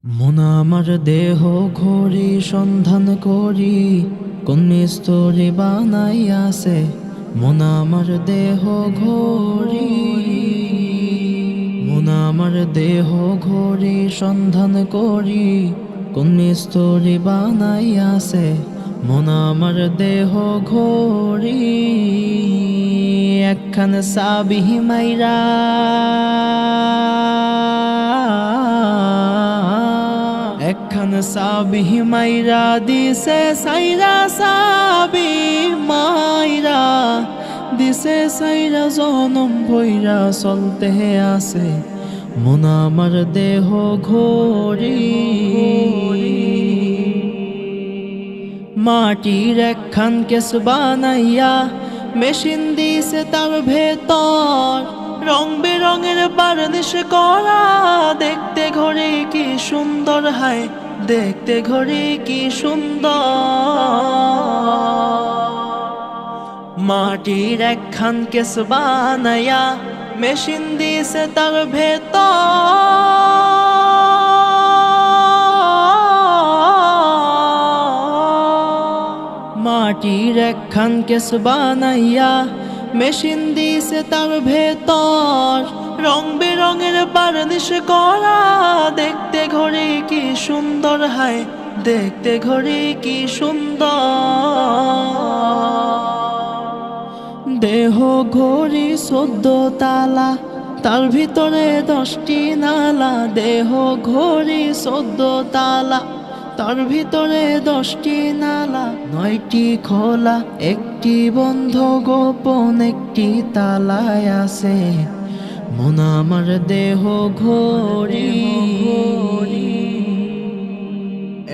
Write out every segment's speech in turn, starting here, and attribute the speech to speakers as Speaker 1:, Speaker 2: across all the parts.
Speaker 1: মন আমার দেহ ঘড়ি সন্ধান করি, কোন মিস্তুরি বানাইয়াছে। মন আমার দেহ ঘড়ি, মন আমার দেহ ঘড়ি সন্ধান করি, কোন মিস্তুরি বানাইয়াছে। মন আমার দেহ ঘড়ি একখান সাবিহি মাইরা, একখান সাবিহি মাইরা দিছে সাইরা, সাবি মাইরা দিছে সাইরা, জনম ভৈরা চলতে আছে। মন আমার দেহ ঘড়ি মাটির একখান কেস বানাইয়া, মেশিন দিছে তার ভেতর, রং বেরঙের বার্নিশ করা। দেখতে ঘড়ি কি সুন্দর, হায় দেখতে ঘড়ি কি সুন্দর। মাটির একখান কেস বানাইয়া, মেশিন দিছে তার ভেতর, মাটির একখান কেস বানাইয়া, মেশিন দিছে তার ভেতর, রং বেরঙের বার্নিশ করা। দেখতে ঘড়ি কি সুন্দর, হায় দেখতে ঘড়ি কি সুন্দর। দেহ ঘড়ি 14 তালা, তার ভিতরে 10টি নালা। দেহ ঘড়ি 14 তালা, তার ভিতরে 10টি নালা। 9টি খোলা, 1টি বন্ধ, গোপন 1টি তালায় আছে। মন আমার দেহ ঘড়ি,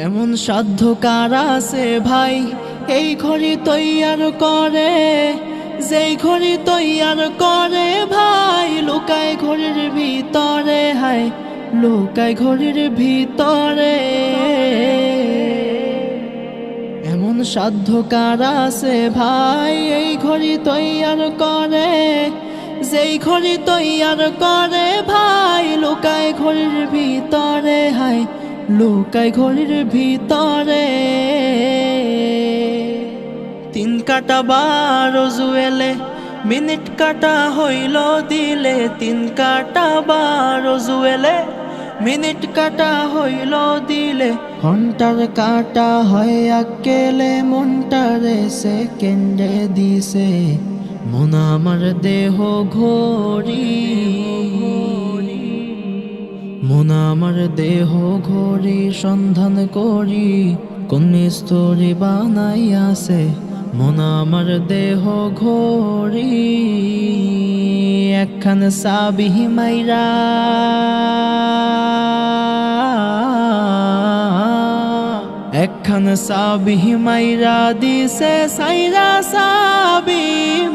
Speaker 1: এমন সাধ্য কার আছে ভাই এই ঘড়ি তৈয়ার করে। যেই ঘড়ি তৈয়ার করে ভাই, লুকায় ঘড়ির ভিতরে, হায় লুকায় ঘড়ির ভিতরে। এমন সাধ্য কার আছে ভাই এই ঘড়ি তৈয়ার করে। যেই ঘড়ি তৈয়ার করে ভাই, লুকায় ঘড়ির ভিতরে, হায় লুকায় ঘড়ির ভিতরে। 3 কাটা 12 জুয়েলে, মিনিট কাটা হইল দিলে। 3 কাটা 12 জুয়েলে, মিনিট কাটা হইল দিলে। ঘন্টার কাটা হয় আকেলে, মনটারে সেকেন্ডে দিছে। মন আমার দেহ ঘড়ি, মন আমার দেহ ঘড়ি সন্ধান করি, কোন মিস্তুরি বানাইয়াছে। মন আমার দেহ ঘড়ি একখান সাবিহি মাইরা, একখান সাবিহি মাইরা দিছে সাইরা, সাবি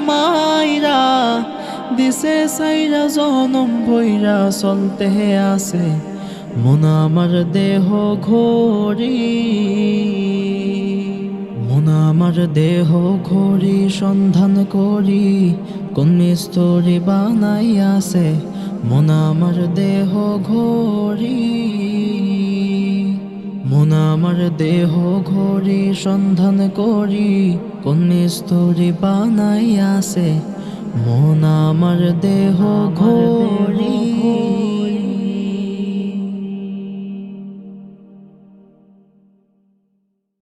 Speaker 1: মাইরা দিছে সাইরা, জনম ভৈরা চলতে আছে। মন আমার দেহ ঘড়ি, মন আমার দেহ ঘড়ি সন্ধান করি, কোন মিস্তুরি বানাইয়াছে। মন আমার দেহ ঘড়ি, মন আমার দেহ ঘড়ি সন্ধান করি, কোন মিস্তুরি বানাইয়াছে। মন আমার দেহ ঘড়ি।